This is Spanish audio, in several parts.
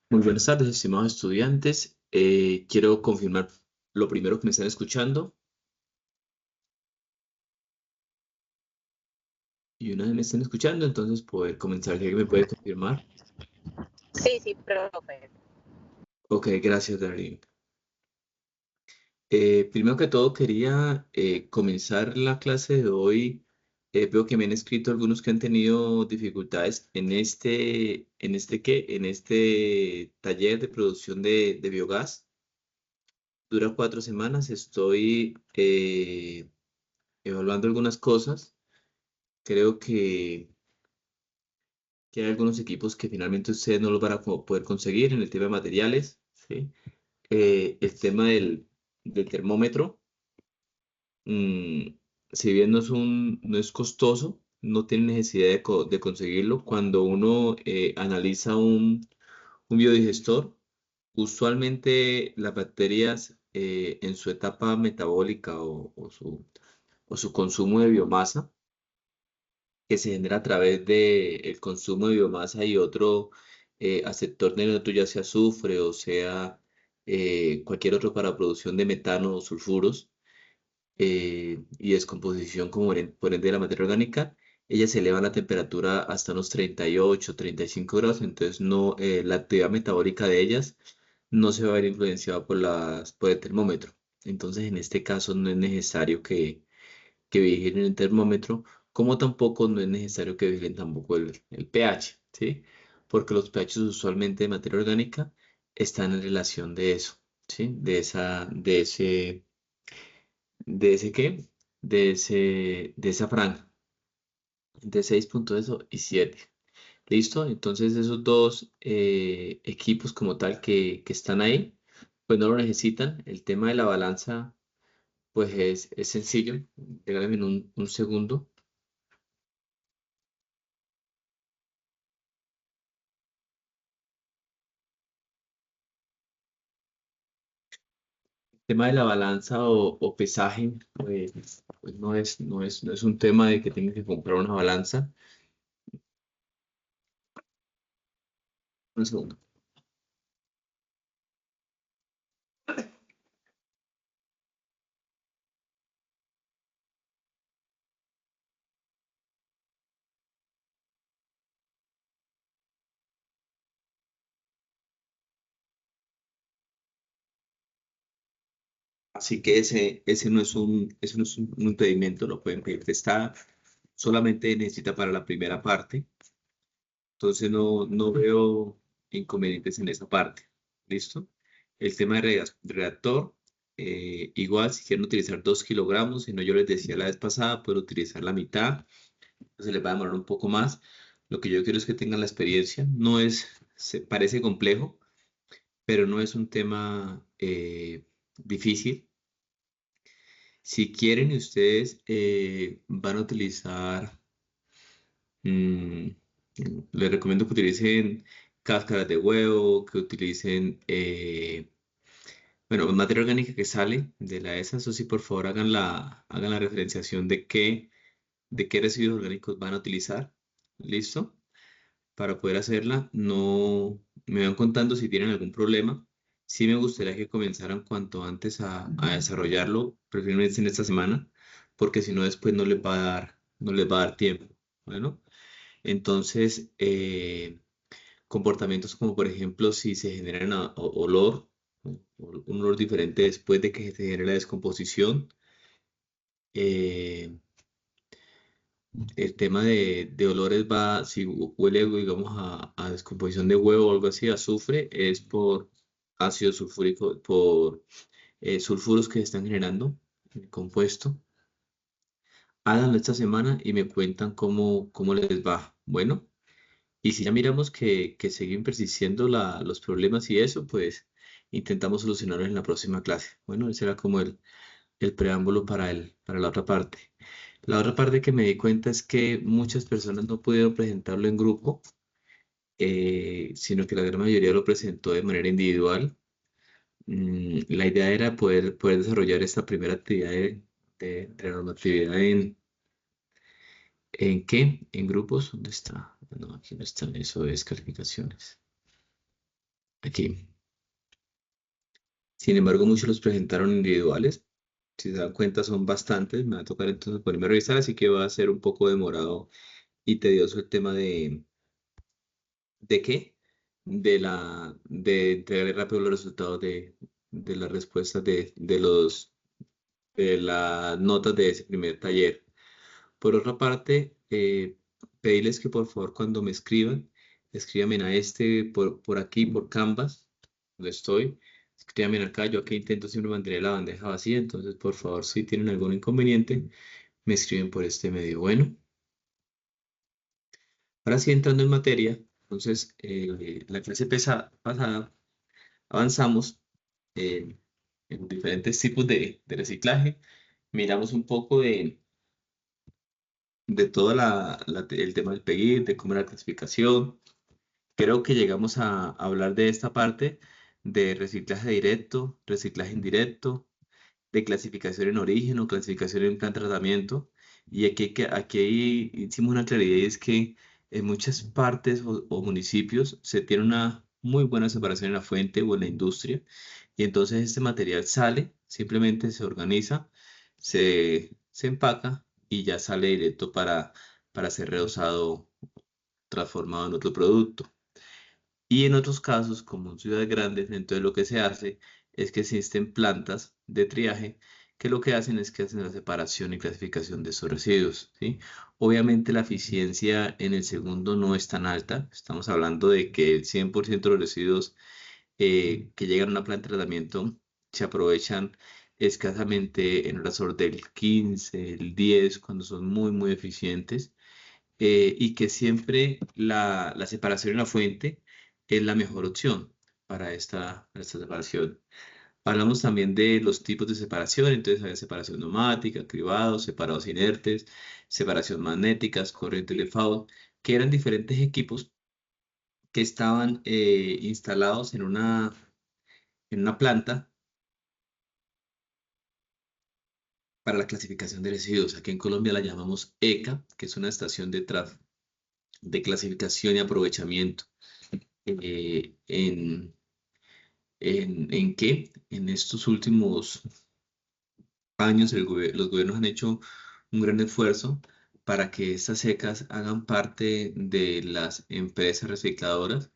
Muy buenas tardes, estimados estudiantes. Quiero confirmar lo primero que me están escuchando y una vez me estén escuchando, entonces poder comenzar. ¿Alguien me puede confirmar? Sí, sí, profe. Ok, gracias, Darín. Primero que todo, quería comenzar la clase de hoy. Veo que me han escrito algunos que han tenido dificultades en este taller de producción de biogás. Dura 4 semanas. Estoy evaluando algunas cosas. Creo que hay algunos equipos que finalmente ustedes no los van a poder conseguir en el tema de materiales, ¿sí? El tema del termómetro, mm, si bien no es costoso, no tiene necesidad de conseguirlo. Cuando uno analiza un biodigestor, usualmente las bacterias en su etapa metabólica o su consumo de biomasa, que se genera a través del consumo de biomasa y otro aceptor de neutro, ya sea azufre o sea cualquier otro para producción de metano o sulfuros y descomposición por ende de la materia orgánica, ellas se elevan la temperatura hasta unos 38, 35 grados, entonces no, la actividad metabólica de ellas no se va a ver influenciada por el termómetro. Entonces, en este caso no es necesario que vigilen el termómetro, como tampoco no es necesario que vigilen tampoco el pH, ¿sí? Porque los pH usualmente de materia orgánica están en relación de eso, ¿sí? ¿De ese qué? De esa franja, de 6 punto eso y 7. ¿Listo? Entonces esos dos equipos como tal que están ahí, pues no lo necesitan. El tema de la balanza, pues es sencillo. Regálame un segundo. Tema de la balanza o pesaje, pues no es un tema de que tengas que comprar una balanza. Un segundo. Así que ese no es un impedimento, lo pueden pedir prestado. Solamente necesita para la primera parte. Entonces no veo inconvenientes en esa parte. ¿Listo? El tema de reactor, igual si quieren utilizar 2 kilogramos, si no yo les decía la vez pasada, pueden utilizar la mitad. Se les va a demorar un poco más. Lo que yo quiero es que tengan la experiencia. Parece complejo, pero no es un tema difícil. Si quieren, ustedes van a utilizar, mm, les recomiendo que utilicen cáscaras de huevo, que utilicen, bueno, materia orgánica que sale de la ESA. Eso sí, por favor, hagan la referenciación de qué residuos orgánicos van a utilizar. ¿Listo? Para poder hacerla. No me van contando si tienen algún problema. Sí me gustaría que comenzaran cuanto antes a desarrollarlo, preferiblemente en esta semana, porque si no después no les va a dar tiempo. Bueno, entonces comportamientos como por ejemplo si se genera olor, un olor diferente después de que se genere la descomposición. eh, El tema de olores va, si huele, digamos, a descomposición de huevo o algo así, azufre, es por ácido sulfúrico, por sulfuros que se están generando en el compuesto. Háganlo esta semana y me cuentan cómo les va. Bueno, y si ya miramos que siguen persistiendo los problemas y eso, pues intentamos solucionarlos en la próxima clase. Bueno, ese era como el preámbulo para la otra parte. La otra parte que me di cuenta es que muchas personas no pudieron presentarlo en grupo, sino que la gran mayoría lo presentó de manera individual. La idea era poder desarrollar esta primera actividad de la normatividad ¿en qué? En grupos. ¿Dónde está? No, aquí no están, eso es calificaciones. Aquí. Sin embargo, muchos los presentaron individuales. Si se dan cuenta, son bastantes. Me va a tocar entonces ponerme a revisar, así que va a ser un poco demorado y tedioso el tema ¿de qué? De entregarle rápido los resultados de las respuestas de las notas de ese primer taller. Por otra parte, pedirles que por favor cuando me escriban, escríbanme a por aquí, por Canvas, donde estoy. Escríbanme acá, yo aquí intento siempre mantener la bandeja vacía, entonces por favor si tienen algún inconveniente, me escriben por este medio. Bueno, ahora sí entrando en materia, entonces la clase pasada avanzamos en diferentes tipos de reciclaje, miramos un poco de todo el tema del PEGI, de cómo era la clasificación. Creo que llegamos a hablar de esta parte de reciclaje directo, reciclaje indirecto, de clasificación en origen o clasificación en plan de tratamiento. Y aquí hicimos una claridad y es que en muchas partes o municipios se tiene una muy buena separación en la fuente o en la industria. Y entonces este material sale, simplemente se organiza, se empaca y ya sale directo para ser reusado, transformado en otro producto. Y en otros casos, como en ciudades grandes, entonces lo que se hace es que existen plantas de triaje que lo que hacen es que hacen la separación y clasificación de esos residuos, ¿sí? Obviamente la eficiencia en el segundo no es tan alta. Estamos hablando de que el 100% de los residuos que llegan a una planta de tratamiento se aprovechan escasamente en el razón del 15, el 10, cuando son muy, muy eficientes y que siempre la separación en la fuente es la mejor opción para esta separación. Hablamos también de los tipos de separación, entonces hay separación neumática, cribados, separados inertes, separación magnéticas, corriente Lefault, que eran diferentes equipos que estaban instalados en una planta para la clasificación de residuos. Aquí en Colombia la llamamos ECA, que es una estación de clasificación y aprovechamiento. Eh, en, en que en estos últimos años los gobiernos han hecho un gran esfuerzo para que estas secas hagan parte de las empresas recicladoras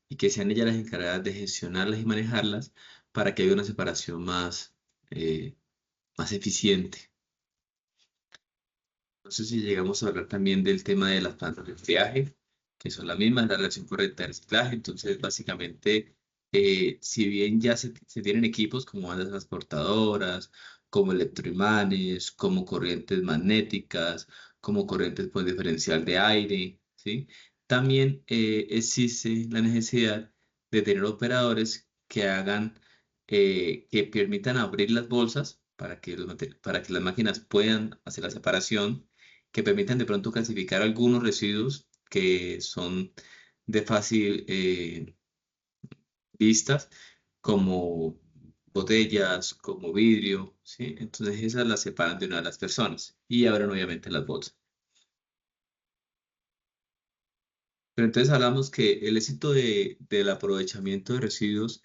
y que sean ellas las encargadas de gestionarlas y manejarlas para que haya una separación eh, más eficiente. No sé si llegamos a hablar también del tema de las plantas de triaje, que son las mismas, la relación correcta de reciclaje. Entonces, básicamente, si bien ya se tienen equipos como bandas transportadoras, como electroimanes, como corrientes magnéticas, como corrientes por diferencial de aire, ¿sí? También existe la necesidad de tener operadores que que permitan abrir las bolsas para que las máquinas puedan hacer la separación, que permitan de pronto clasificar algunos residuos que son de fácil vistas, como botellas, como vidrio, ¿sí? Entonces esas las separan de una de las personas y abren obviamente las bolsas. Pero entonces hablamos que el éxito del aprovechamiento de residuos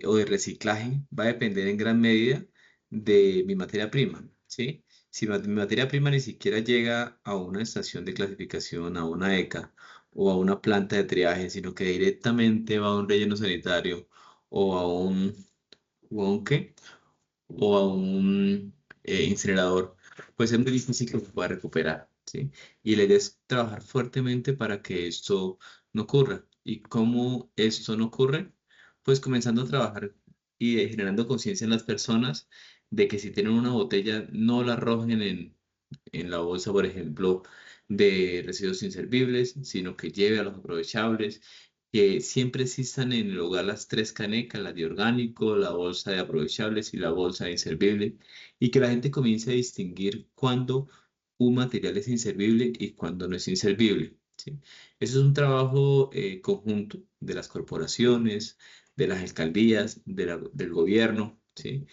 o de reciclaje va a depender en gran medida de mi materia prima, ¿sí? Si mi materia prima ni siquiera llega a una estación de clasificación, a una ECA o a una planta de triaje, sino que directamente va a un relleno sanitario o a o a un ¿qué? O a un incinerador, pues es muy difícil que se pueda recuperar, ¿sí? Y la idea es trabajar fuertemente para que esto no ocurra. ¿Y cómo esto no ocurre? Pues comenzando a trabajar y generando conciencia en las personas de que si tienen una botella, no la arrojen en la bolsa, por ejemplo, de residuos inservibles, sino que lleve a los aprovechables, que siempre existan en el hogar las tres canecas, la de orgánico, la bolsa de aprovechables y la bolsa de inservible, y que la gente comience a distinguir cuándo un material es inservible y cuándo no es inservible, ¿sí? Eso es un trabajo conjunto de las corporaciones, de las alcaldías, del gobierno, ¿sí?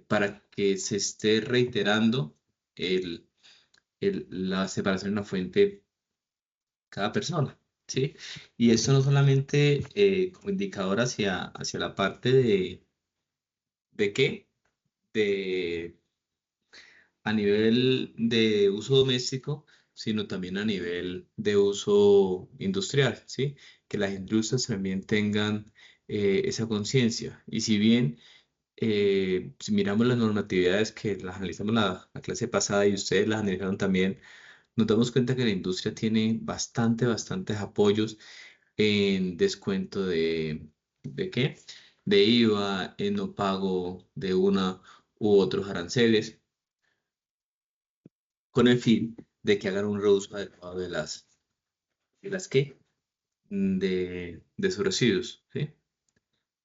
Para que se esté reiterando la separación en la fuente cada persona, ¿sí? Y esto no solamente como indicador hacia la parte ¿de qué? De a nivel de uso doméstico, sino también a nivel de uso industrial, ¿sí? Que las industrias también tengan esa conciencia. Y si bien si miramos las normatividades que las analizamos la clase pasada y ustedes las analizaron también, nos damos cuenta que la industria tiene bastantes apoyos en descuento ¿de qué? De IVA, en no pago de una u otros aranceles, con el fin de que hagan un reuso adecuado ¿de las qué? De sus residuos, ¿sí?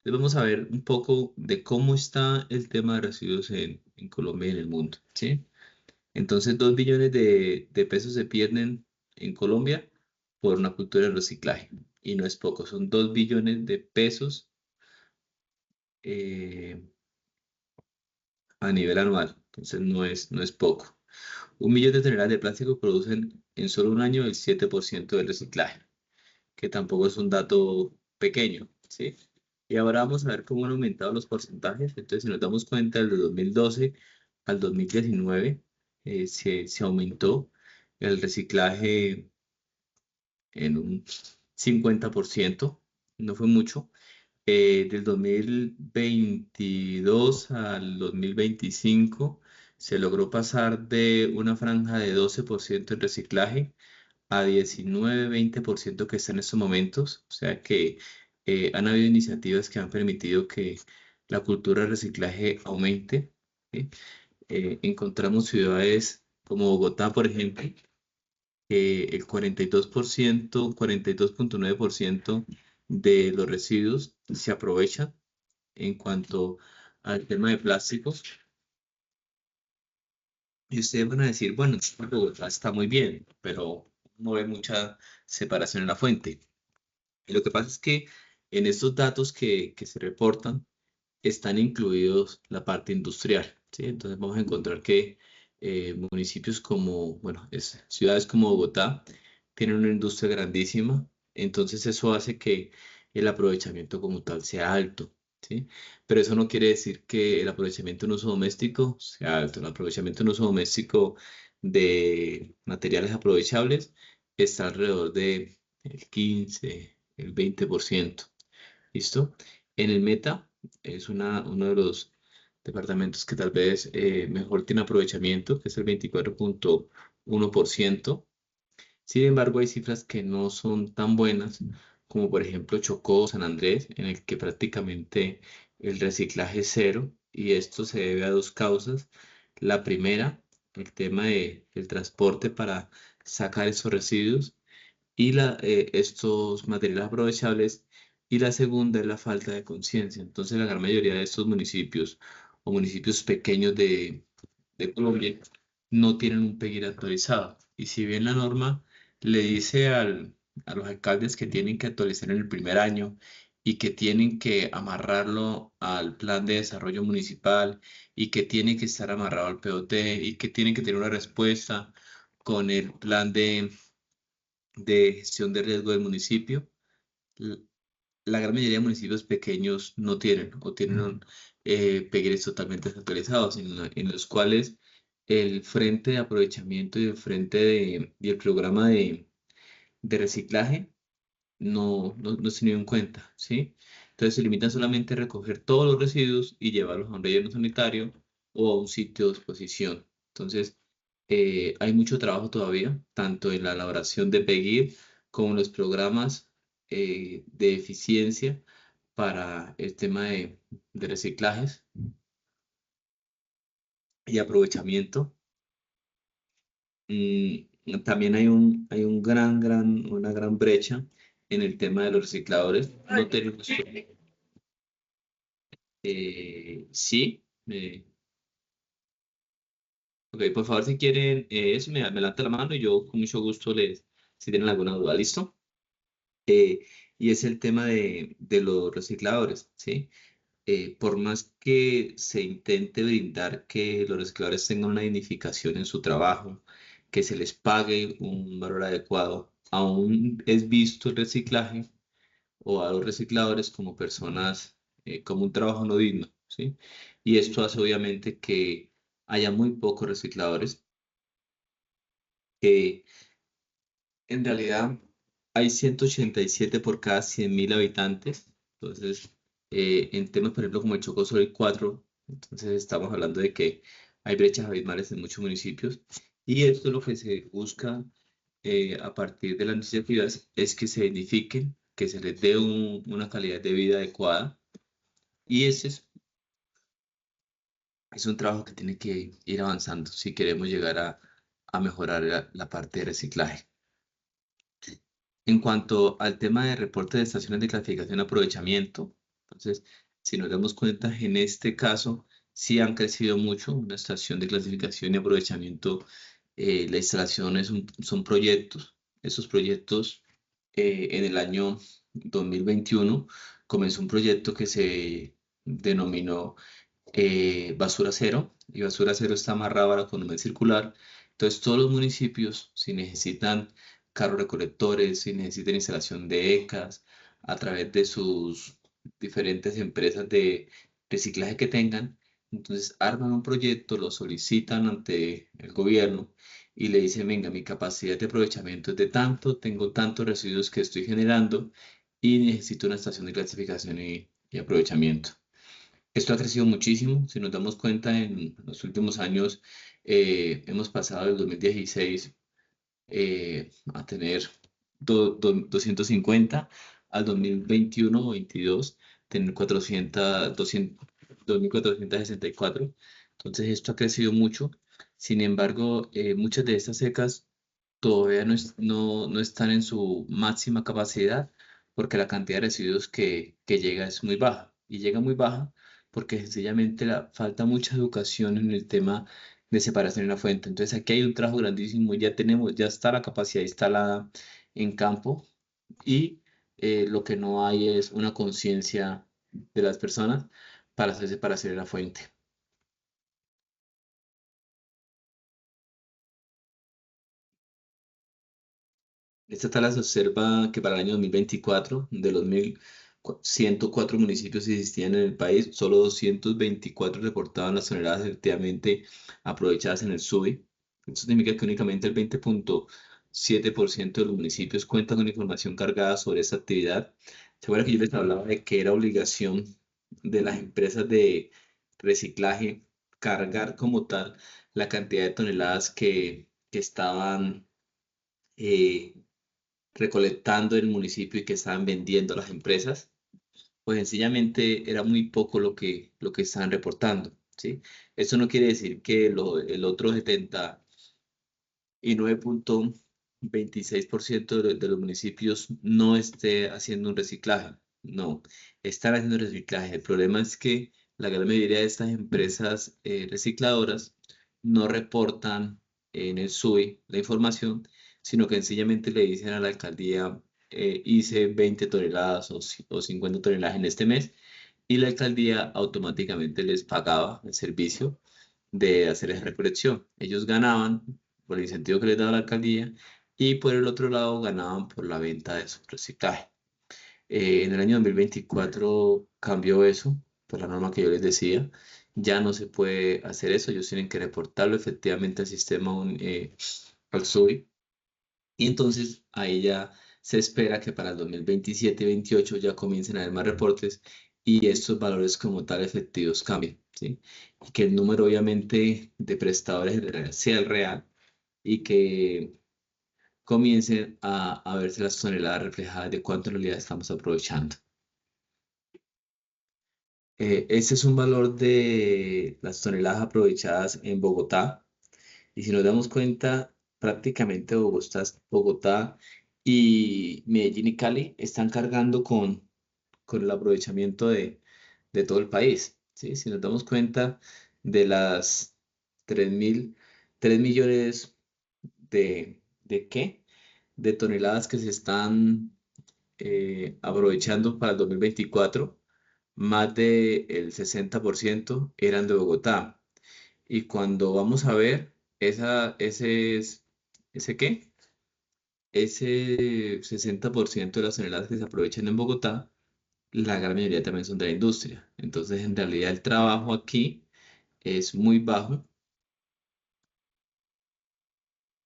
Entonces vamos a ver un poco de cómo está el tema de residuos en Colombia y en el mundo, ¿sí? Entonces, 2 billones de pesos se pierden en Colombia por una cultura de reciclaje. Y no es poco, son 2 billones de pesos eh, a nivel anual. Entonces, no es poco. 1 millón de toneladas de plástico producen en solo un año el 7% del reciclaje, que tampoco es un dato pequeño, ¿sí? Y ahora vamos a ver cómo han aumentado los porcentajes. Entonces, si nos damos cuenta, desde 2012 al 2019 se aumentó el reciclaje en un 50%, no fue mucho. Del 2022 al 2025 se logró pasar de una franja de 12% en reciclaje a 19-20% que está en estos momentos. O sea que han habido iniciativas que han permitido que la cultura de reciclaje aumente, ¿sí? Encontramos ciudades como Bogotá, por ejemplo, que el 42%, 42,9% de los residuos se aprovechan en cuanto al tema de plásticos. Y ustedes van a decir, bueno, Bogotá está muy bien, pero no hay mucha separación en la fuente. Y lo que pasa es que en estos datos que se reportan están incluidos la parte industrial, ¿sí? Entonces vamos a encontrar que municipios como, bueno, ciudades como Bogotá tienen una industria grandísima, entonces eso hace que el aprovechamiento como tal sea alto, ¿sí? Pero eso no quiere decir que el aprovechamiento en uso doméstico sea alto. El aprovechamiento en uso doméstico de materiales aprovechables está alrededor de el 15, el 20%. ¿Listo? En el Meta es uno de los departamentos que tal vez mejor tiene aprovechamiento, que es el 24,1%. Sin embargo, hay cifras que no son tan buenas, como por ejemplo Chocó, San Andrés, en el que prácticamente el reciclaje es cero, y esto se debe a dos causas. La primera, el tema del transporte para sacar esos residuos y estos materiales aprovechables, y la segunda es la falta de conciencia. Entonces, la gran mayoría de estos municipios o municipios pequeños de Colombia no tienen un PEGIR actualizado. Y si bien la norma le dice a los alcaldes que tienen que actualizar en el primer año y que tienen que amarrarlo al plan de desarrollo municipal y que tiene que estar amarrado al POT y que tienen que tener una respuesta con el plan de gestión de riesgo del municipio, l- la gran mayoría de municipios pequeños no tienen o tienen PEGRES totalmente desactualizados, en los cuales el frente de aprovechamiento y y el programa de reciclaje no es tenido en cuenta, ¿sí? Entonces se limitan solamente a recoger todos los residuos y llevarlos a un relleno sanitario o a un sitio de exposición. Entonces, hay mucho trabajo todavía, tanto en la elaboración de PEGIR como en los programas de eficiencia para el tema de reciclajes y aprovechamiento. También hay una gran brecha en el tema de los recicladores. No tenemos, sí, ok, por favor, si quieren eso, me levanta la mano y yo con mucho gusto si tienen alguna duda, ¿listo? Y es el tema de los recicladores, ¿sí? Por más que se intente brindar que los recicladores tengan una dignificación en su trabajo, que se les pague un valor adecuado, aún es visto el reciclaje o a los recicladores como personas, como un trabajo no digno, ¿sí? Y esto hace obviamente que haya muy pocos recicladores, que en realidad hay 187 por cada 100.000 habitantes. Entonces, en temas, por ejemplo, como el Chocó solo hay 4, entonces estamos hablando de que hay brechas abismales en muchos municipios. Y esto es lo que se busca a partir de las iniciativas, es que se edifiquen, que se les dé una calidad de vida adecuada. Y ese es un trabajo que tiene que ir avanzando si queremos llegar a mejorar la parte de reciclaje. En cuanto al tema de reporte de estaciones de clasificación y aprovechamiento, entonces, si nos damos cuenta, en este caso sí han crecido mucho. Una estación de clasificación y aprovechamiento, la instalación son proyectos. Esos proyectos, en el año 2021 comenzó un proyecto que se denominó Basura Cero, y Basura Cero está amarrado a la economía circular. Entonces, todos los municipios, si necesitan carros recolectores, si necesitan instalación de ECAS, a través de sus diferentes empresas de reciclaje que tengan, entonces arman un proyecto, lo solicitan ante el gobierno y le dicen, venga, mi capacidad de aprovechamiento es de tanto, tengo tantos residuos que estoy generando y necesito una estación de clasificación y aprovechamiento. Esto ha crecido muchísimo. Si nos damos cuenta, en los últimos años hemos pasado del 2016 a tener 250, al 2021 o 22 tener 2.464. Entonces esto ha crecido mucho. Sin embargo, muchas de estas secas todavía no están en su máxima capacidad, porque la cantidad de residuos que llega es muy baja. Y llega muy baja porque sencillamente falta mucha educación en el tema de separación en la fuente. Entonces aquí hay un trabajo grandísimo, ya está la capacidad instalada en campo, y lo que no hay es una conciencia de las personas para hacer separación en la fuente. Esta tabla se observa que para el año 2024, de los 1.104 municipios que existían en el país, solo 224 reportaban las toneladas efectivamente aprovechadas en el SUBI. Esto significa que únicamente el 20.7% de los municipios cuentan con información cargada sobre esta actividad. ¿Se acuerdan que yo les hablaba de que era obligación de las empresas de reciclaje cargar como tal la cantidad de toneladas que estaban eh, recolectando en el municipio y que estaban vendiendo a las empresas? Pues sencillamente era muy poco lo que estaban reportando, ¿sí? Eso no quiere decir que el otro 79.26% de los municipios no esté haciendo un reciclaje. No, están haciendo reciclaje. El problema es que la gran mayoría de estas empresas recicladoras no reportan en el SUI la información, sino que sencillamente le dicen a la alcaldía, hice 20 toneladas o 50 toneladas en este mes, y la alcaldía automáticamente les pagaba el servicio de hacer esa recolección. Ellos ganaban por el incentivo que les daba la alcaldía, y por el otro lado ganaban por la venta de su reciclaje. En el año 2024 cambió eso, por la norma que yo les decía. Ya no se puede hacer eso, ellos tienen que reportarlo efectivamente al sistema, al SUI, y entonces ahí ya se espera que para el 2027 y 2028 ya comiencen a haber más reportes y estos valores como tal efectivos cambien, ¿sí? Y que el número obviamente de prestadores sea el real, y que comiencen a verse las toneladas reflejadas de cuánto en realidad estamos aprovechando. Ese es un valor de las toneladas aprovechadas en Bogotá. Y si nos damos cuenta, prácticamente Bogotá y Medellín y Cali están cargando con el aprovechamiento de todo el país, ¿sí? Si nos damos cuenta, de las 3 millones ¿de qué? De toneladas que se están aprovechando para el 2024, más del 60% eran de Bogotá. Y cuando vamos a ver, ¿ese qué? ese 60% de las toneladas que se aprovechan en Bogotá, la gran mayoría también son de la industria. Entonces, en realidad el trabajo aquí es muy bajo.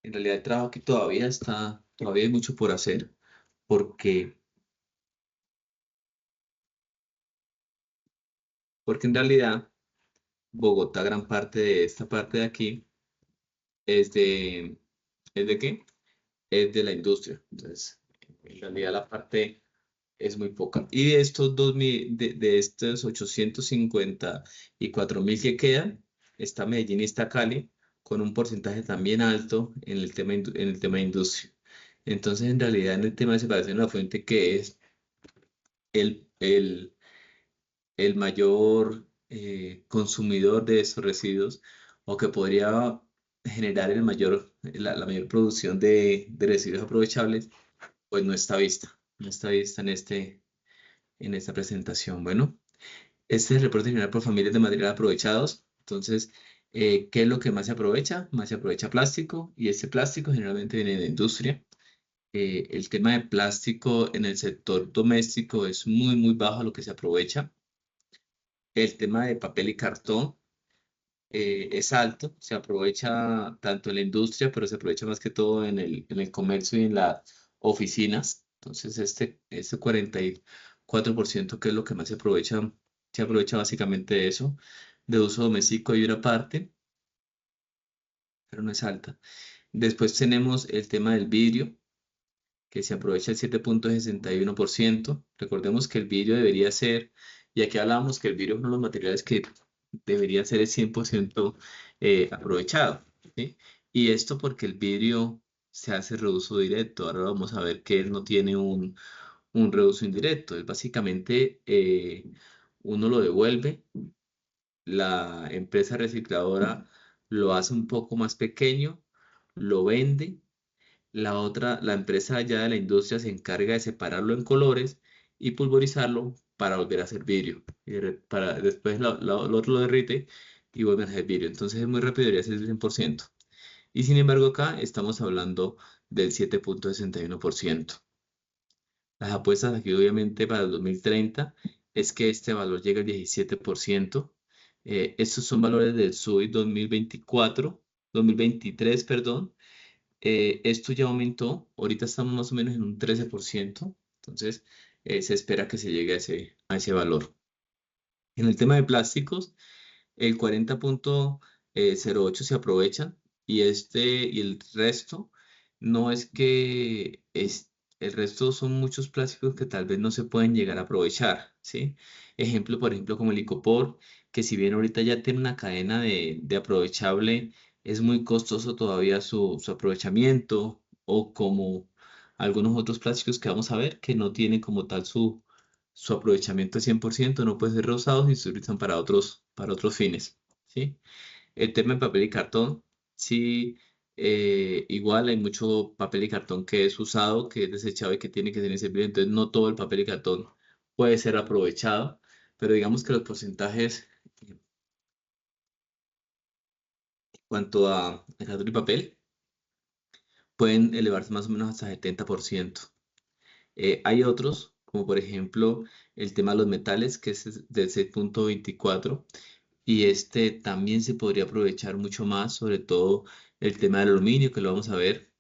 En realidad el trabajo aquí todavía hay mucho por hacer, porque, porque en realidad Bogotá, gran parte de esta parte de aquí, es de, ¿es de qué? Es de la industria. Entonces, en realidad la parte es muy poca. Y de estos 2000, de estos 854.000 que quedan, está Medellín y está Cali, con un porcentaje también alto en el tema, en el tema de industria. Entonces, en realidad, en el tema de separación de la fuente, que es el, el, el mayor consumidor de esos residuos, o que podría generar la mayor producción de residuos aprovechables, pues no está vista. No está vista en esta presentación. Bueno, este es el reporte general por familias de material aprovechados. Entonces, ¿qué es lo que más se aprovecha? Más se aprovecha plástico, y este plástico generalmente viene de industria. El tema de plástico en el sector doméstico es muy, muy bajo lo que se aprovecha. El tema de papel y cartón es alto, se aprovecha tanto en la industria, pero se aprovecha más que todo en el comercio y en las oficinas. Entonces, este 44%, que es lo que más se aprovecha básicamente de eso. De uso doméstico hay una parte, pero no es alta. Después tenemos el tema del vidrio, que se aprovecha el 7,61%. Recordemos que el vidrio debería ser, y aquí hablábamos que el vidrio es uno de los materiales que debería ser el 100% aprovechado, ¿sí? Y esto porque el vidrio se hace reuso directo. Ahora vamos a ver que él no tiene un reuso indirecto. Es básicamente, uno lo devuelve, la empresa recicladora lo hace un poco más pequeño, lo vende, la empresa ya de la industria se encarga de separarlo en colores y pulverizarlo para volver a hacer vidrio. Después lo otro lo derrite y vuelve a hacer vidrio. Entonces es muy rápido, debería ser el 100%. Y sin embargo acá estamos hablando del 7,61%. Las apuestas aquí obviamente para el 2030 es que este valor llegue al 17%. Estos son valores del SUI 2023, perdón. Esto ya aumentó, ahorita estamos más o menos en un 13%. Entonces se espera que se llegue a ese valor. En el tema de plásticos, el 40,08 se aprovechan, y el resto no es que el resto son muchos plásticos que tal vez no se pueden llegar a aprovechar, ¿sí? Por ejemplo, como el icopor, que si bien ahorita ya tiene una cadena de aprovechable, es muy costoso todavía su aprovechamiento, o como algunos otros plásticos que vamos a ver que no tienen como tal su aprovechamiento al 100%, no pueden ser reusados y se utilizan para otros fines, ¿sí? El tema de papel y cartón, sí, igual hay mucho papel y cartón que es usado, que es desechado y que tiene que ser inservible. Entonces no todo el papel y cartón puede ser aprovechado, pero digamos que los porcentajes en cuanto a cartón y papel pueden elevarse más o menos hasta 70%. Hay otros, como por ejemplo el tema de los metales, que es del 6,24, y este también se podría aprovechar mucho más, sobre todo el tema del aluminio, que lo vamos a ver.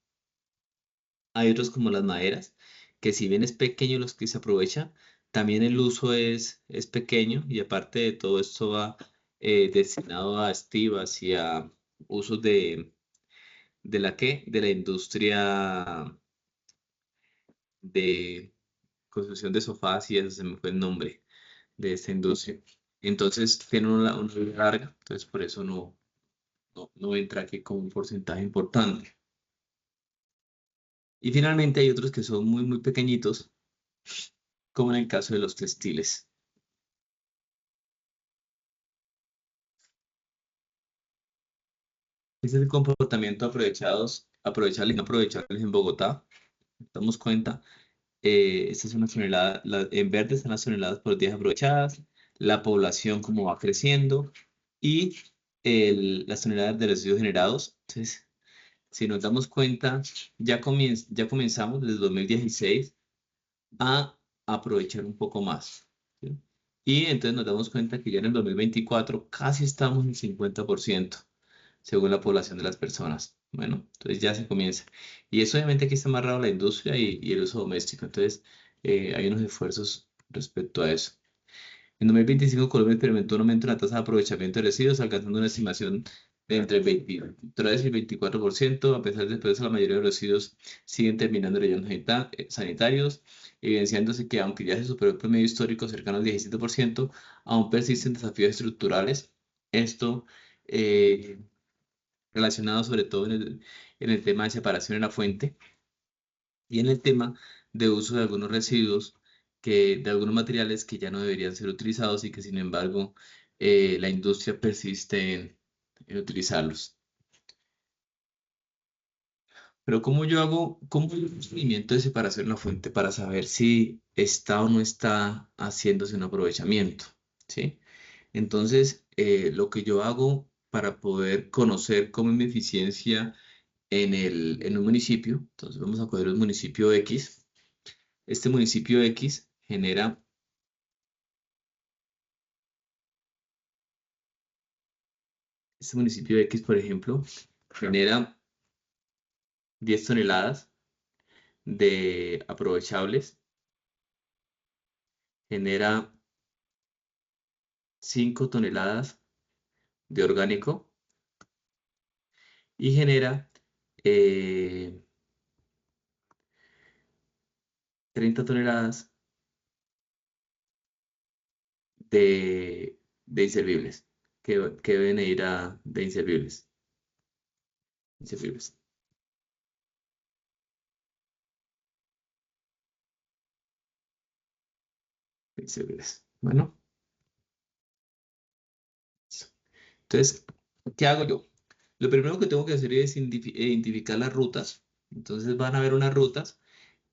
Hay otros como las maderas, que si bien es pequeño los que se aprovecha, también el uso es pequeño, y aparte de todo esto va destinado a estivas y a usos de la industria de construcción de sofás, y eso se me fue el nombre de esta industria. Entonces tiene una vida larga, entonces por eso no entra aquí como un porcentaje importante. Y finalmente hay otros que son muy, muy pequeñitos, como en el caso de los textiles. Ese es el comportamiento aprovechables y no aprovechables en Bogotá. Nos damos cuenta, esta es una tonelada, en verde están las toneladas por días aprovechadas, la población como va creciendo, y las toneladas de residuos generados. Entonces, si nos damos cuenta, ya comenzamos desde 2016 a aprovechar un poco más, ¿sí? Y entonces nos damos cuenta que ya en el 2024 casi estamos en 50% según la población de las personas. Bueno, entonces ya se comienza. Y eso obviamente aquí está amarrado a la industria y el uso doméstico. Entonces hay unos esfuerzos respecto a eso. En 2025, Colombia experimentó un aumento en la tasa de aprovechamiento de residuos, alcanzando una estimación de entre el 23 y el 24%. A pesar de eso, la mayoría de los residuos siguen terminando en rellenos sanitarios, evidenciándose que, aunque ya se superó el promedio histórico cercano al 17%, aún persisten desafíos estructurales. Esto eh, relacionado sobre todo en el tema de separación en la fuente y en el tema de uso de algunos residuos, de algunos materiales que ya no deberían ser utilizados y que sin embargo la industria persiste en utilizarlos. Pero cómo yo hago un seguimiento de separación en la fuente para saber si está o no está haciéndose un aprovechamiento? ¿Sí? Entonces, lo que yo hago para poder conocer cómo es mi eficiencia en un municipio, entonces vamos a coger un municipio X. Este municipio X genera, este municipio X, por ejemplo, genera 10 toneladas de aprovechables, genera 5 toneladas de orgánico y genera eh, 30 toneladas de inservibles, que deben ir de inservibles. Inservibles, inservibles. Bueno, entonces, ¿qué hago yo? Lo primero que tengo que hacer es identificar las rutas. Entonces van a haber unas rutas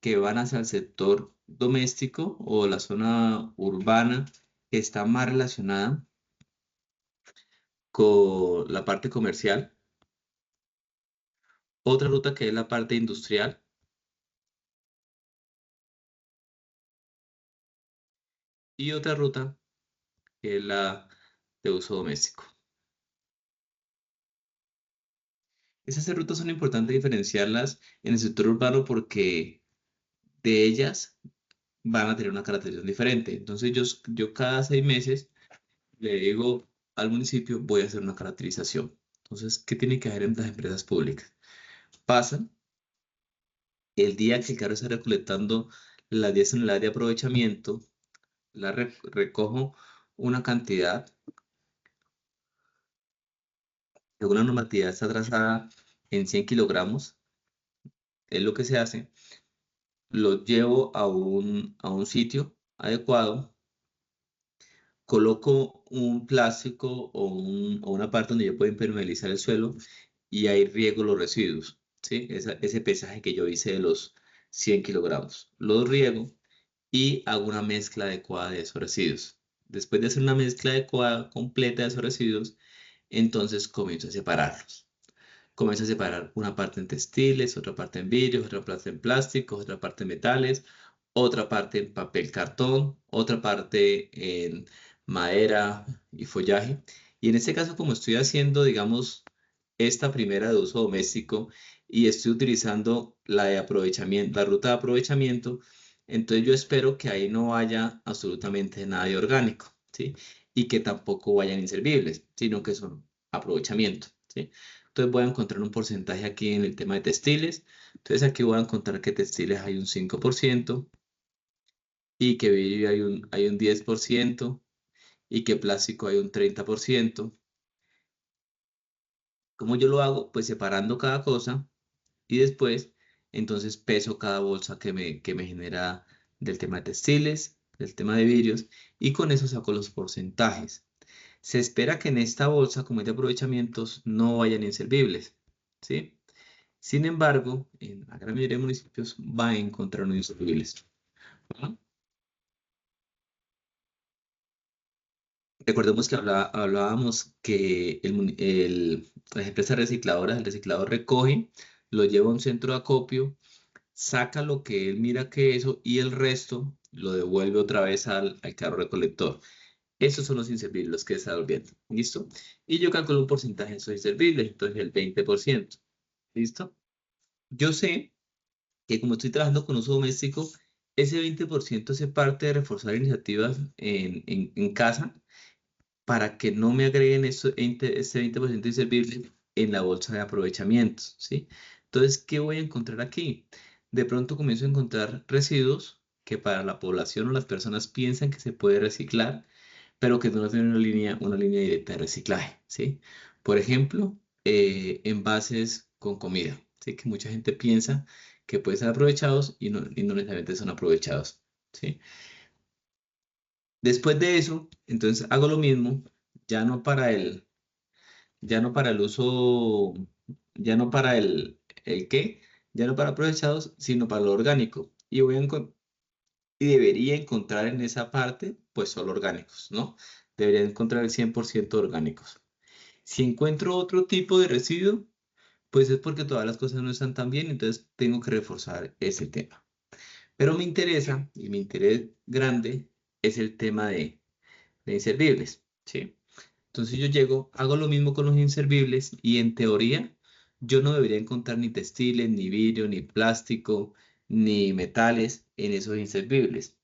que van hacia el sector doméstico o la zona urbana que está más relacionada con la parte comercial. Otra ruta que es la parte industrial y otra ruta que es la de uso doméstico. Esas tres rutas son importantes diferenciarlas en el sector urbano porque de ellas van a tener una caracterización diferente. Entonces yo cada 6 meses le digo al municipio, voy a hacer una caracterización. Entonces, ¿qué tiene que hacer en las empresas públicas? Pasan el día que el carro está recolectando las 10 toneladas de aprovechamiento, recojo una cantidad, según la normatividad está trazada en 100 kilogramos, es lo que se hace, lo llevo a un sitio adecuado, coloco un plástico o una parte donde yo pueda impermeabilizar el suelo y ahí riego los residuos, ¿sí? Ese pesaje que yo hice de los 100 kilogramos. Los riego y hago una mezcla adecuada de esos residuos. Después de hacer una mezcla adecuada, completa de esos residuos, entonces comienzo a separarlos. Comienzo a separar una parte en textiles, otra parte en vidrios, otra parte en plásticos, otra parte en metales, otra parte en papel cartón, otra parte en madera y follaje. Y en este caso, como estoy haciendo, digamos, esta primera de uso doméstico y estoy utilizando la de aprovechamiento, la ruta de aprovechamiento, entonces yo espero que ahí no vaya absolutamente nada de orgánico, ¿sí? Y que tampoco vayan inservibles, sino que son aprovechamiento, ¿sí? Entonces voy a encontrar un porcentaje aquí en el tema de textiles. Entonces aquí voy a encontrar que textiles hay un 5% y que vidrio hay un 10% y que plástico hay un 30%. ¿Cómo yo lo hago? Pues separando cada cosa y después entonces peso cada bolsa que me genera del tema de textiles, del tema de vidrios y con eso saco los porcentajes. Se espera que en esta bolsa, como es de aprovechamientos, no vayan inservibles, ¿sí? Sin embargo, en la gran mayoría de municipios va a encontrar unos inservibles. ¿No? Recordemos que hablábamos que las empresas recicladoras, el reciclador recoge, lo lleva a un centro de acopio, saca lo que él mira que eso y el resto lo devuelve otra vez al carro recolector. Esos son los inservibles, los que está volviendo. ¿Listo? Y yo calculo un porcentaje de esos inservibles, entonces el 20%. ¿Listo? Yo sé que como estoy trabajando con uso doméstico, ese 20% hace parte de reforzar iniciativas en casa para que no me agreguen ese 20% inservible en la bolsa de aprovechamientos, ¿sí? Entonces, ¿qué voy a encontrar aquí? De pronto comienzo a encontrar residuos que para la población o las personas piensan que se puede reciclar, pero que no tienen una línea directa de reciclaje, ¿sí? Por ejemplo, envases con comida, ¿sí? Que mucha gente piensa que pueden ser aprovechados y no necesariamente son aprovechados, ¿sí? Después de eso, entonces hago lo mismo, ya no para el, ya no para el uso, ya no para el qué, ya no para aprovechados, sino para lo orgánico. Y debería encontrar en esa parte, pues solo orgánicos, ¿no? Debería encontrar el 100% orgánicos. Si encuentro otro tipo de residuo, pues es porque todas las cosas no están tan bien, entonces tengo que reforzar ese tema. Pero me interesa, y mi interés grande, es el tema de inservibles, ¿sí? Entonces yo llego, hago lo mismo con los inservibles y en teoría yo no debería encontrar ni textiles, ni vidrio, ni plástico, ni metales en esos inservibles.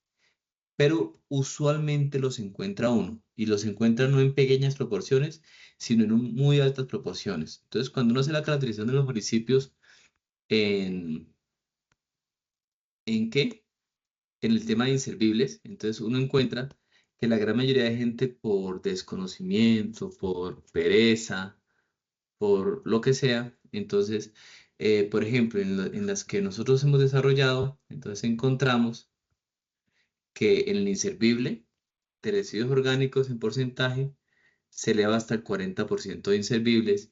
Pero usualmente los encuentra uno y los encuentra no en pequeñas proporciones, sino en muy altas proporciones. Entonces cuando uno hace la caracterización de los municipios en, ¿en qué? En el tema de inservibles, entonces uno encuentra que la gran mayoría de gente por desconocimiento, por pereza, por lo que sea. Entonces, por ejemplo, en las que nosotros hemos desarrollado, entonces encontramos que en el inservible de residuos orgánicos en porcentaje se eleva hasta el 40% de inservibles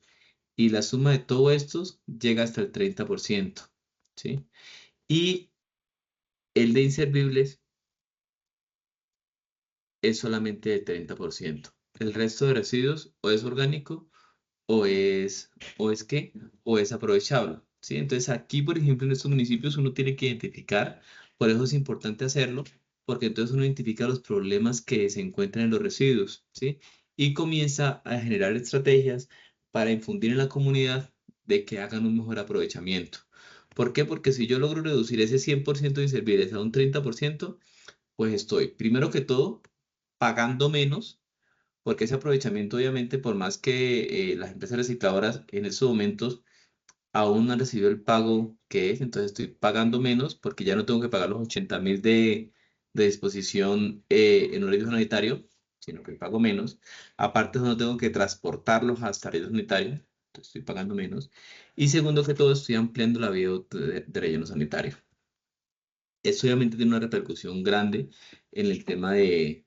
y la suma de todos estos llega hasta el 30%, ¿sí? Y el de inservibles es solamente el 30%. El resto de residuos o es orgánico o es qué, o es aprovechable, ¿sí? Entonces aquí, por ejemplo, en estos municipios uno tiene que identificar, por eso es importante hacerlo, porque entonces uno identifica los problemas que se encuentran en los residuos, ¿sí? Y comienza a generar estrategias para infundir en la comunidad de que hagan un mejor aprovechamiento. ¿Por qué? Porque si yo logro reducir ese 100% de inservibles a un 30%, pues estoy, primero que todo, pagando menos porque ese aprovechamiento, obviamente, por más que las empresas recicladoras en estos momentos aún no han recibido el pago que es, entonces estoy pagando menos porque ya no tengo que pagar los 80.000 de disposición en un relleno sanitario, sino que pago menos. Aparte, no tengo que transportarlos hasta el relleno sanitario, entonces estoy pagando menos. Y segundo que todo, estoy ampliando la vía de relleno sanitario. Esto obviamente tiene una repercusión grande en el tema de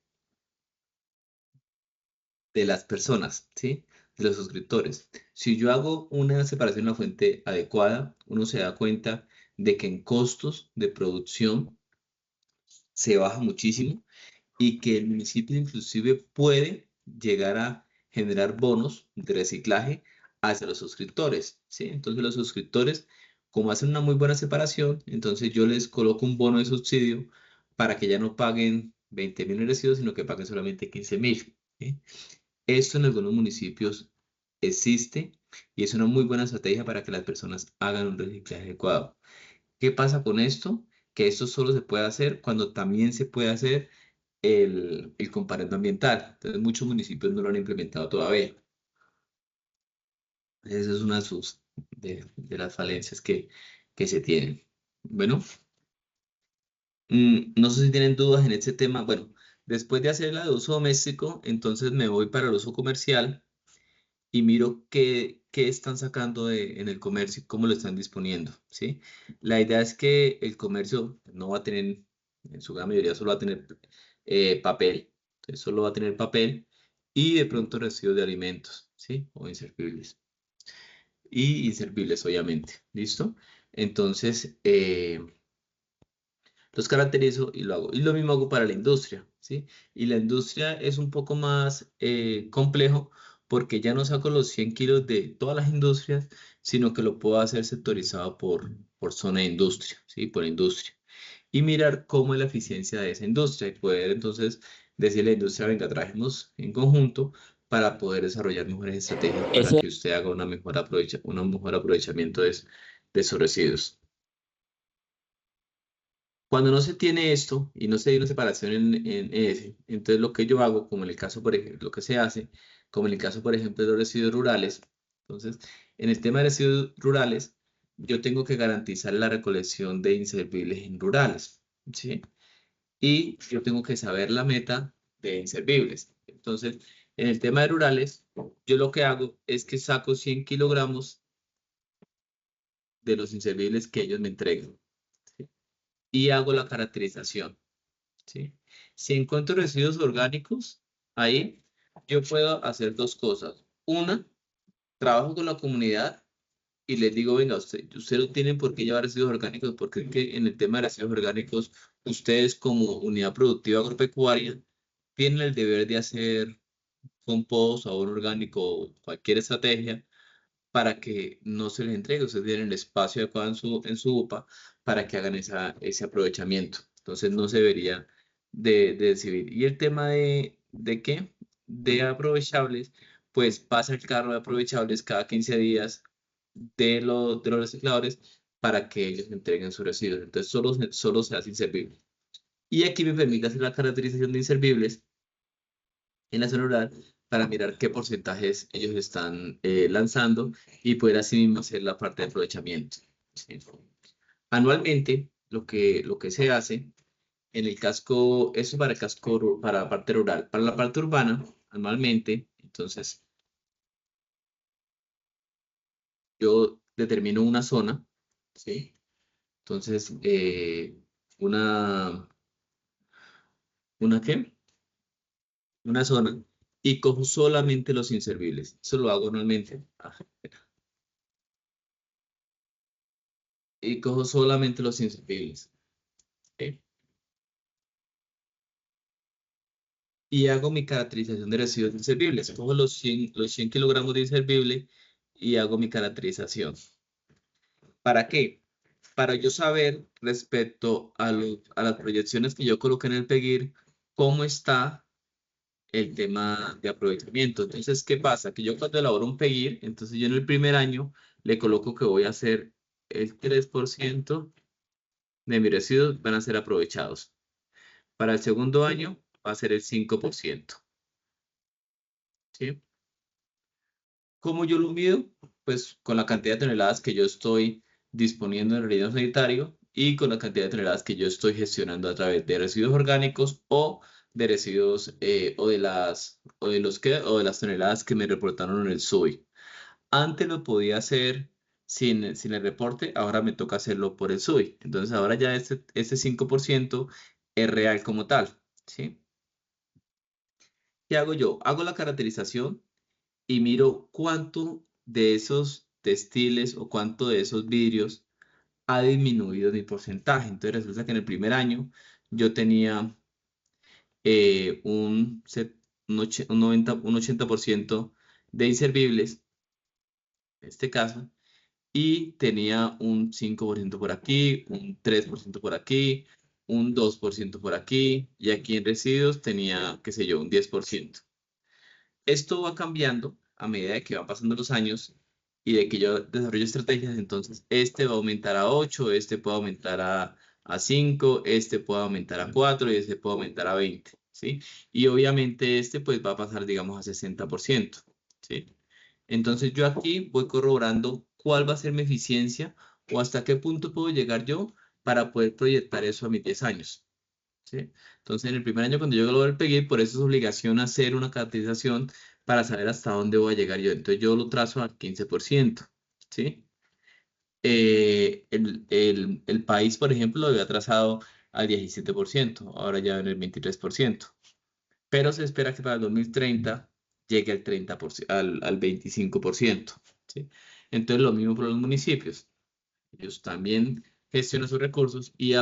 las personas, ¿sí? De los suscriptores. Si yo hago una separación de la fuente adecuada, uno se da cuenta de que en costos de producción se baja muchísimo y que el municipio inclusive puede llegar a generar bonos de reciclaje hacia los suscriptores, ¿sí? Entonces los suscriptores, como hacen una muy buena separación, entonces yo les coloco un bono de subsidio para que ya no paguen 20.000 en residuos, sino que paguen solamente 15.000, ¿sí? Esto en algunos municipios existe y es una muy buena estrategia para que las personas hagan un reciclaje adecuado. ¿Qué pasa con esto? Que esto solo se puede hacer cuando también se puede hacer el comparendo ambiental. Entonces muchos municipios no lo han implementado todavía. Esa es una de, de las falencias que se tienen. Bueno, no sé si tienen dudas en este tema. Bueno, después de hacer la de uso doméstico, entonces me voy para el uso comercial y miro qué están sacando en el comercio, cómo lo están disponiendo, ¿sí? La idea es que el comercio no va a tener, en su gran mayoría solo va a tener papel, entonces solo va a tener papel y de pronto residuos de alimentos, ¿sí? O inservibles. Y inservibles, obviamente, ¿listo? Entonces, los caracterizo y lo hago. Y lo mismo hago para la industria, ¿sí? Y la industria es un poco más complejo porque ya no saco los 100 kilos de todas las industrias, sino que lo puedo hacer sectorizado por zona de industria, ¿sí? Por industria. Y mirar cómo es la eficiencia de esa industria y poder entonces decirle a la industria, venga, trabajemos en conjunto para poder desarrollar mejores estrategias para Ese que usted haga un mejor aprovechamiento de sus residuos. Cuando no se tiene esto y no se tiene una separación en ese, entonces lo que yo hago, como en el caso, por ejemplo, lo que se hace, como en el caso, por ejemplo, de los residuos rurales, entonces, en el tema de residuos rurales, yo tengo que garantizar la recolección de inservibles en rurales, ¿sí? Y yo tengo que saber la meta de inservibles. Entonces, en el tema de rurales, yo lo que hago es que saco 100 kilogramos de los inservibles que ellos me entregan, ¿sí? Y hago la caracterización, ¿sí? Si encuentro residuos orgánicos, ahí yo puedo hacer dos cosas. Una, trabajo con la comunidad y les digo, venga, usted no tienen por qué llevar residuos orgánicos, porque es que en el tema de residuos orgánicos, ustedes como unidad productiva agropecuaria tienen el deber de hacer compost, abono orgánico, cualquier estrategia para que no se les entregue. Ustedes tienen el espacio adecuado en su UPA para que hagan ese aprovechamiento. Entonces no se debería de decidir. Y el tema ¿de qué? De aprovechables, pues pasa el carro de aprovechables cada 15 días de los recicladores para que ellos entreguen sus residuos. Entonces solo se hace inservible. Y aquí me permite hacer la caracterización de inservibles en la zona rural para mirar qué porcentajes ellos están lanzando y poder así mismo hacer la parte de aprovechamiento, ¿sí? Anualmente, lo que se hace en el casco, eso para el casco, para la parte rural. Para la parte urbana, anualmente, entonces, yo determino una zona, ¿sí? Entonces, una, ¿una qué? Una zona y cojo solamente los inservibles. Eso lo hago anualmente. Y cojo solamente los inservibles. ¿Sí? Y hago mi caracterización de residuos inservibles. Cojo los 100 kilogramos de inservible y hago mi caracterización. ¿Para qué? Para yo saber respecto a las proyecciones que yo coloqué en el PEGIR, cómo está el tema de aprovechamiento. Entonces, ¿qué pasa? Que yo cuando elaboro un PEGIR, entonces yo en el primer año le coloco que voy a hacer el 3% de mis residuos van a ser aprovechados. Para el segundo año va a ser el 5%. ¿Sí? ¿Cómo yo lo mido? Pues con la cantidad de toneladas que yo estoy disponiendo en el relleno sanitario y con la cantidad de toneladas que yo estoy gestionando a través de residuos orgánicos o de residuos o de las toneladas que me reportaron en el SUI. Antes lo podía hacer sin el reporte, ahora me toca hacerlo por el SUI. Entonces ahora ya este 5% es real como tal, ¿sí? ¿Qué hago yo? Hago la caracterización y miro cuánto de esos textiles o cuánto de esos vidrios ha disminuido mi porcentaje. Entonces resulta que en el primer año yo tenía un 80% de inservibles, en este caso, y tenía un 5% por aquí, un 3% por aquí, un 2% por aquí, y aquí en residuos tenía, qué sé yo, un 10%. Esto va cambiando a medida de que van pasando los años y de que yo desarrollo estrategias, entonces este va a aumentar a 8, este puede aumentar a 5, este puede aumentar a 4 y este puede aumentar a 20, ¿sí? Y obviamente este pues va a pasar, digamos, a 60%, ¿sí? Entonces yo aquí voy corroborando cuál va a ser mi eficiencia o hasta qué punto puedo llegar yo para poder proyectar eso a mis 10 años, ¿sí? Entonces, en el primer año, cuando yo lo pegué, por eso es obligación hacer una caracterización para saber hasta dónde voy a llegar yo. Entonces, yo lo trazo al 15%, ¿sí? El país, por ejemplo, lo había trazado al 17%, ahora ya en el 23%. Pero se espera que para el 2030 llegue al 30%, al 25%, ¿sí? Entonces, lo mismo para los municipios. Ellos también gestionan sus recursos y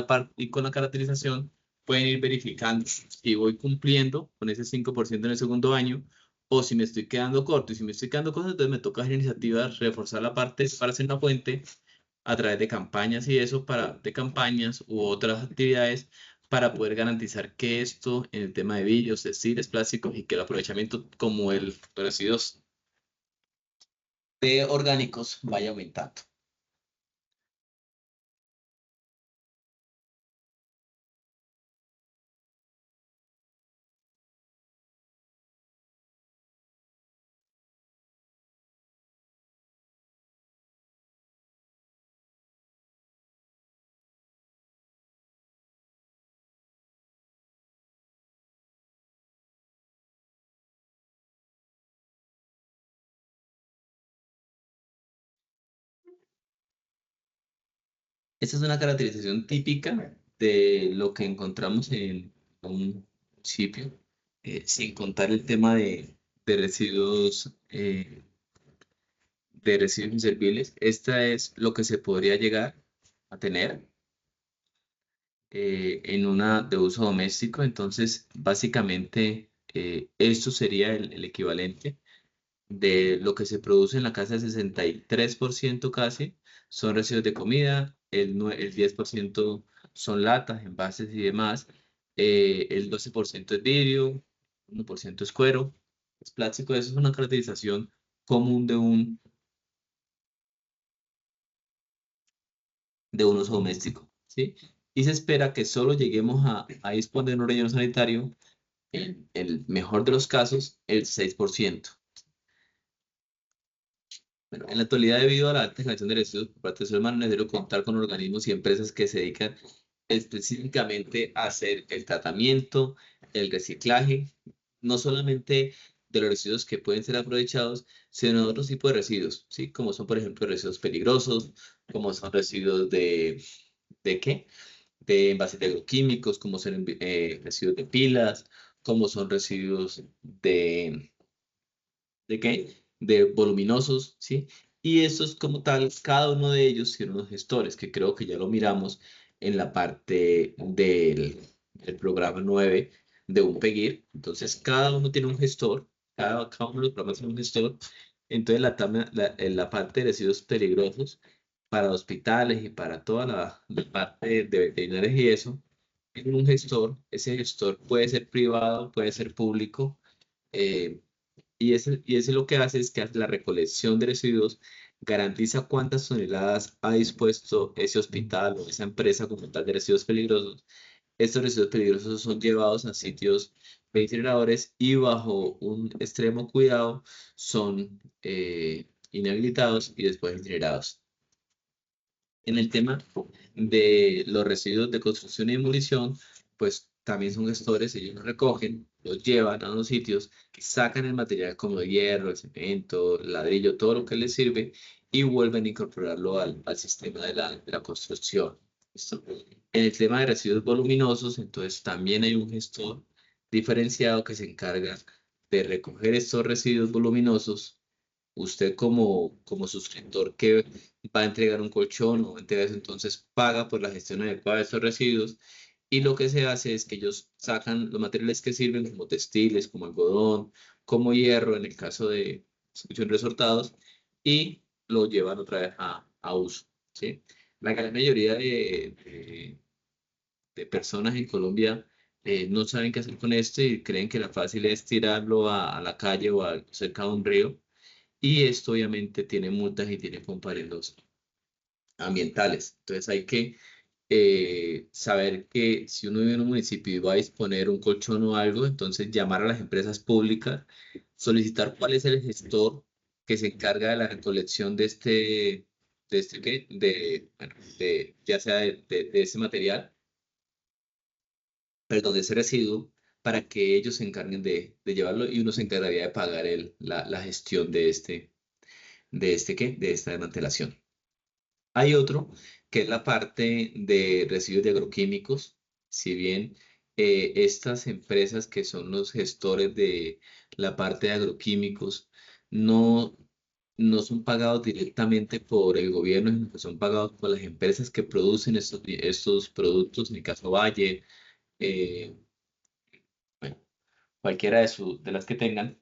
con la caracterización pueden ir verificando si voy cumpliendo con ese 5% en el segundo año o si me estoy quedando corto. Y si me estoy quedando corto, entonces me toca hacer iniciativas, reforzar la parte para hacer una fuente a través de campañas y eso, de campañas u otras actividades para poder garantizar que esto en el tema de vidrios, textiles, plásticos y que el aprovechamiento como el residuos de orgánicos vaya aumentando. Esta es una caracterización típica de lo que encontramos en un municipio, sin contar el tema de residuos, de residuos inservibles. Esta es lo que se podría llegar a tener en una de uso doméstico. Entonces, básicamente, esto sería el equivalente de lo que se produce en la casa. El 63% casi son residuos de comida, el 10% son latas, envases y demás, el 12% es vidrio, 1% es cuero, es plástico. Eso es una caracterización común de un uso doméstico, ¿sí? Y se espera que solo lleguemos a disponer de un relleno sanitario, en el mejor de los casos, el 6%. Bueno, en la actualidad, debido a la alta generación de residuos por parte del ser humano, es necesario contar con organismos y empresas que se dedican específicamente a hacer el tratamiento, el reciclaje, no solamente de los residuos que pueden ser aprovechados, sino de otros tipos de residuos, ¿sí? Como son, por ejemplo, residuos peligrosos, como son residuos ¿de qué? De envases de agroquímicos, como son residuos de pilas, como son residuos ¿de qué? De voluminosos, ¿sí? Y estos como tal, cada uno de ellos tiene unos gestores, que creo que ya lo miramos en la parte del programa 9 de UNPEGIR. Entonces, cada uno tiene un gestor, cada uno de los programas tiene un gestor. Entonces, en la parte de residuos peligrosos para hospitales y para toda la parte de veterinarios y eso, tienen un gestor. Ese gestor puede ser privado, puede ser público. eh, y ese lo que hace es que hace la recolección de residuos, garantiza cuántas toneladas ha dispuesto ese hospital o esa empresa como tal de residuos peligrosos. Estos residuos peligrosos son llevados a sitios de incineradores y bajo un extremo cuidado son inhabilitados y después incinerados. En el tema de los residuos de construcción y demolición, pues también son gestores. Ellos los recogen, los llevan a los sitios, sacan el material como el hierro, el cemento, el ladrillo, todo lo que les sirve, y vuelven a incorporarlo al sistema de la construcción. ¿Listo? En el tema de residuos voluminosos, entonces también hay un gestor diferenciado que se encarga de recoger estos residuos voluminosos. Usted como suscriptor que va a entregar un colchón o va a entregar eso, entonces paga por la gestión adecuada de estos residuos. Y lo que se hace es que ellos sacan los materiales que sirven, como textiles, como algodón, como hierro, en el caso de soluciones resortados, y lo llevan otra vez a uso, ¿sí? La gran mayoría de personas en Colombia no saben qué hacer con esto y creen que la fácil es tirarlo a la calle o cerca de un río. Y esto obviamente tiene multas y tiene comparendos ambientales. Entonces hay que saber que si uno vive en un municipio y va a disponer un colchón o algo, entonces llamar a las empresas públicas, solicitar cuál es el gestor que se encarga de la recolección ¿qué? Bueno, ya sea de ese material, perdón, de ese residuo, para que ellos se encarguen de llevarlo y uno se encargaría de pagar la gestión de esta desmantelación. Hay otro que es la parte de residuos de agroquímicos. Si bien estas empresas que son los gestores de la parte de agroquímicos no, no son pagados directamente por el gobierno, sino que son pagados por las empresas que producen estos productos, en el caso Valle, eh, bueno, cualquiera de las que tengan.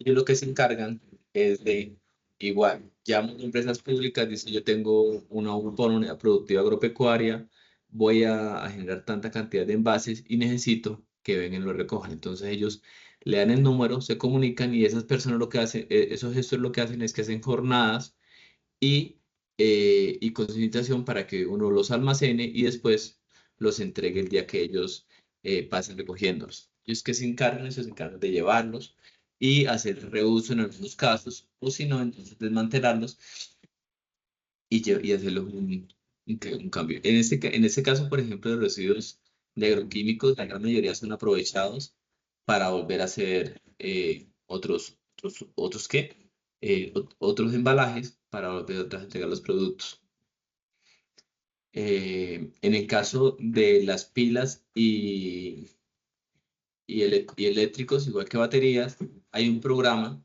Ellos lo que se encargan es de, igual, llaman a empresas públicas, dicen yo tengo una unidad productiva agropecuaria, voy a generar tanta cantidad de envases y necesito que vengan y lo recojan. Entonces ellos le dan el número, se comunican y esas personas lo que hacen, esos gestores lo que hacen es que hacen jornadas y concientización para que uno los almacene y después los entregue el día que ellos pasen recogiéndolos. Ellos que se encargan, ellos se encargan de llevarlos y hacer reuso en algunos casos, o si no, entonces desmantelarlos y hacerles un cambio. En este caso, por ejemplo, de residuos de agroquímicos, la gran mayoría son aprovechados para volver a hacer otros embalajes para volver a entregar los productos. En el caso de las pilas y eléctricos, igual que baterías, hay un programa,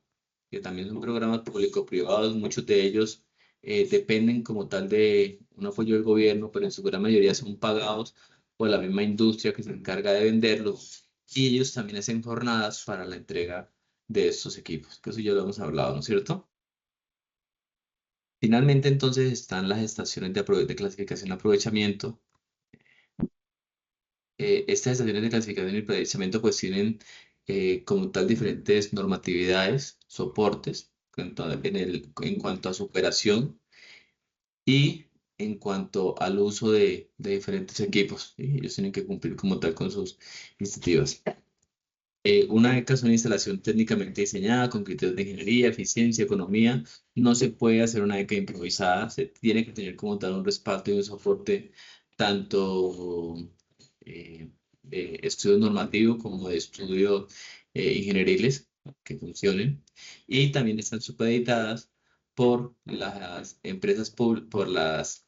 que también son programas público-privados, muchos de ellos dependen como tal de un apoyo del gobierno, pero en su gran mayoría son pagados por la misma industria que se encarga de venderlos, y ellos también hacen jornadas para la entrega de estos equipos, que eso ya lo hemos hablado, ¿no es cierto? Finalmente, entonces, están las estaciones de clasificación y aprovechamiento. Estas estaciones de clasificación y aprovechamiento pues tienen como tal diferentes normatividades, soportes en cuanto a su operación y en cuanto al uso de diferentes equipos. ¿Sí? Ellos tienen que cumplir como tal con sus iniciativas. Una ECA es una instalación técnicamente diseñada con criterios de ingeniería, eficiencia, economía. No se puede hacer una ECA improvisada, se tiene que tener como tal un respaldo y un soporte tanto eh, de estudios normativos como de estudios ingenieriles que funcionen. Y también están supeditadas por las empresas por las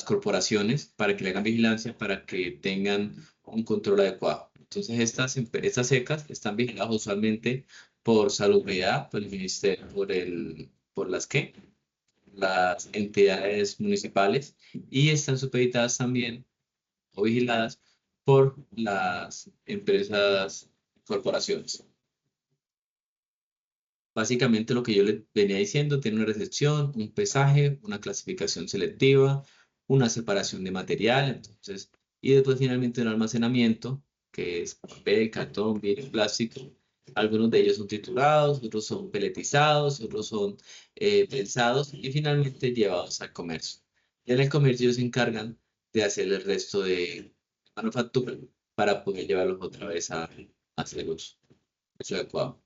corporaciones para que le hagan vigilancia, para que tengan un control adecuado. Entonces, estas secas están vigiladas usualmente por salubridad, por el ministerio, las entidades municipales y están supeditadas también o vigiladas por las empresas, corporaciones. Básicamente lo que yo le venía diciendo, tiene una recepción, un pesaje, una clasificación selectiva, una separación de material, entonces, y después finalmente un almacenamiento, que es papel, cartón, vidrio, plástico. Algunos de ellos son triturados, otros son peletizados, otros son prensados y finalmente llevados al comercio. Y en el comercio ellos se encargan de hacer el resto de manufactura para poder llevarlos otra vez a hacer el uso adecuado.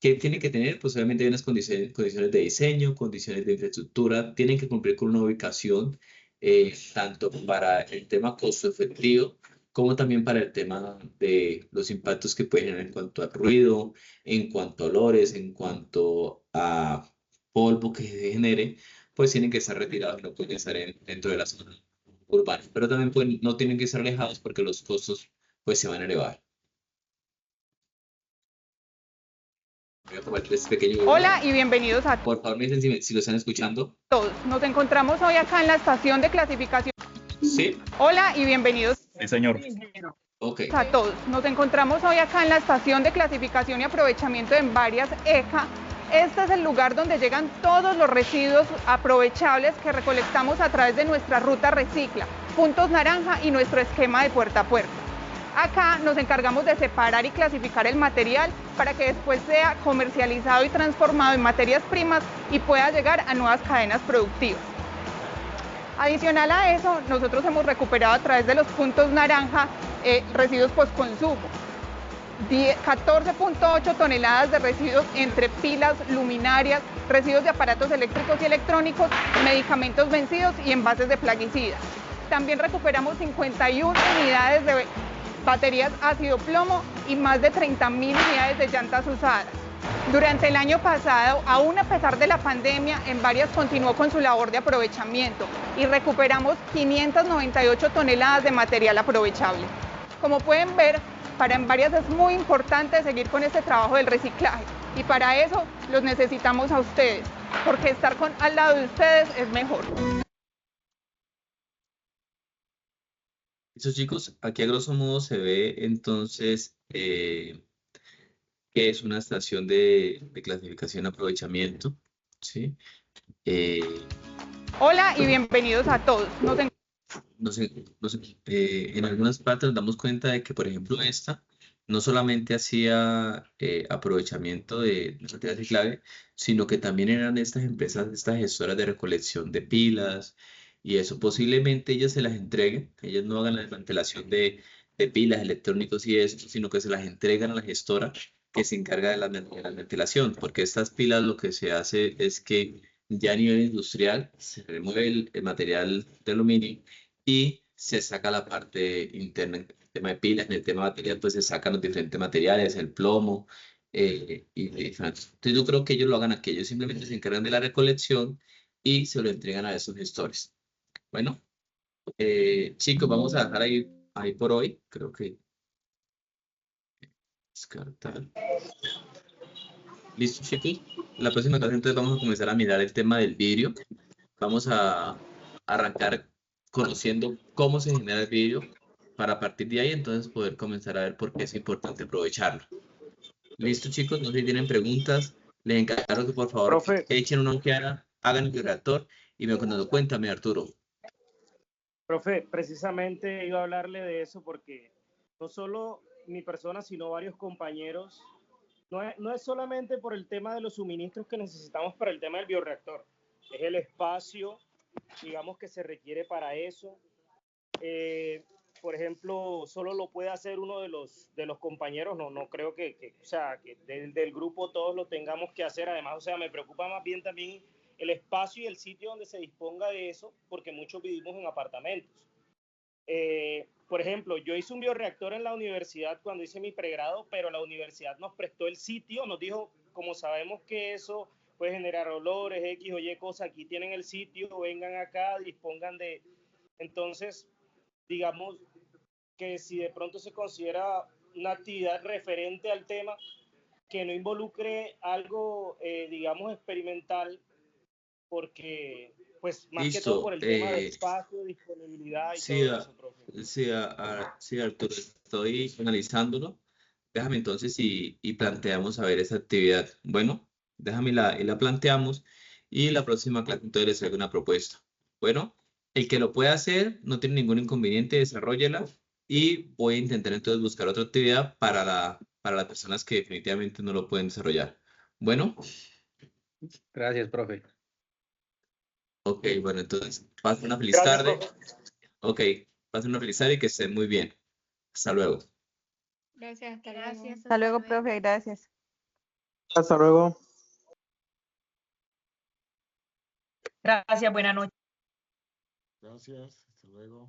¿Qué tiene que tener? Pues obviamente hay unas condiciones de diseño, condiciones de infraestructura, tienen que cumplir con una ubicación, tanto para el tema costo efectivo, como también para el tema de los impactos que pueden generar en cuanto a ruido, en cuanto a olores, en cuanto a polvo que se genere, pues tienen que estar retirados, no pueden estar dentro de la zona urbana, pero también no tienen que estar alejados porque los costos pues se van a elevar. Voy a tomar este pequeño video. Hola y bienvenidos a Por favor, me dicen si lo están escuchando. todos. Nos encontramos hoy acá en la estación de clasificación. Sí. Hola y bienvenidos. Sí, señor. Ok. A todos. Nos encontramos hoy acá en la estación de clasificación y aprovechamiento en varias ECA. Este es el lugar donde llegan todos los residuos aprovechables que recolectamos a través de nuestra ruta Recicla, Puntos Naranja y nuestro esquema de puerta a puerta. Acá nos encargamos de separar y clasificar el material para que después sea comercializado y transformado en materias primas y pueda llegar a nuevas cadenas productivas. Adicional a eso, nosotros hemos recuperado a través de los puntos naranja residuos postconsumo. 14.8 toneladas de residuos entre pilas, luminarias, residuos de aparatos eléctricos y electrónicos, medicamentos vencidos y envases de plaguicidas. También recuperamos 51 unidades de baterías ácido plomo y más de 30.000 unidades de llantas usadas. Durante el año pasado, aún a pesar de la pandemia, Envarias continuó con su labor de aprovechamiento y recuperamos 598 toneladas de material aprovechable. Como pueden ver, para Envarias es muy importante seguir con este trabajo del reciclaje y para eso los necesitamos a ustedes, porque estar al lado de ustedes es mejor. Eso, chicos, aquí a grosso modo se ve entonces que es una estación de clasificación y aprovechamiento, ¿sí? Eh, Hola y bienvenidos a todos. en algunas partes nos damos cuenta de que, por ejemplo, esta no solamente hacía aprovechamiento de materiales clave, sino que también eran estas empresas, estas gestoras de recolección de pilas y eso. Posiblemente ellas se las entreguen, ellas no hagan la desmantelación de pilas electrónicos y eso, sino que se las entregan a la gestora que se encarga de de la ventilación, porque estas pilas lo que se hace es que ya a nivel industrial se remueve el material de aluminio y se saca la parte interna en el tema de pilas, en el tema material, pues se sacan los diferentes materiales, el plomo y diferentes. Entonces yo creo que ellos lo hagan aquí, ellos simplemente se encargan de la recolección y se lo entregan a esos gestores. Bueno, chicos, vamos a dejar ahí por hoy, creo que descartar. Listo, chicos. La próxima clase entonces vamos a comenzar a mirar el tema del vidrio. Vamos a arrancar conociendo cómo se genera el vidrio para a partir de ahí entonces poder comenzar a ver por qué es importante aprovecharlo. Listo, chicos, no sé si tienen preguntas. Les encargo que por favor Profe, echen una ojeada, hagan el reactor y me cuando cuéntame, Arturo. profe, precisamente iba a hablarle de eso porque no solo mi persona, sino varios compañeros, no es solamente por el tema de los suministros que necesitamos para el tema del bioreactor, es el espacio, digamos, que se requiere para eso. Por ejemplo, solo lo puede hacer uno de los compañeros, no creo o sea, que del grupo todos lo tengamos que hacer. Además, o sea, me preocupa más bien también el espacio y el sitio donde se disponga de eso, porque muchos vivimos en apartamentos. Por ejemplo, yo hice un bioreactor en la universidad cuando hice mi pregrado, pero la universidad nos prestó el sitio, nos dijo, como sabemos que eso puede generar olores, X o Y cosas, aquí tienen el sitio, vengan acá, dispongan de... Entonces, digamos que si de pronto se considera una actividad referente al tema, que no involucre algo, digamos, experimental, porque, pues, más que todo Listo. por el tema de espacio, disponibilidad y Sí, todo eso, profe. sí, Arturo, estoy analizándolo. Déjame entonces y planteamos a ver esa actividad. Bueno, déjame y la planteamos y la próxima clase entonces les traigo una propuesta. Bueno, el que lo pueda hacer no tiene ningún inconveniente, desarróllela y voy a intentar entonces buscar otra actividad para las personas que definitivamente no lo pueden desarrollar. Bueno, Gracias, profe. ok, bueno, entonces pasen una feliz Gracias, tarde. profe. Ok, pasen una feliz tarde y que estén muy bien. Hasta luego. Gracias, hasta luego. Gracias. Hasta luego, profe. Gracias. Hasta luego. Gracias, buenas noches. Gracias, hasta luego.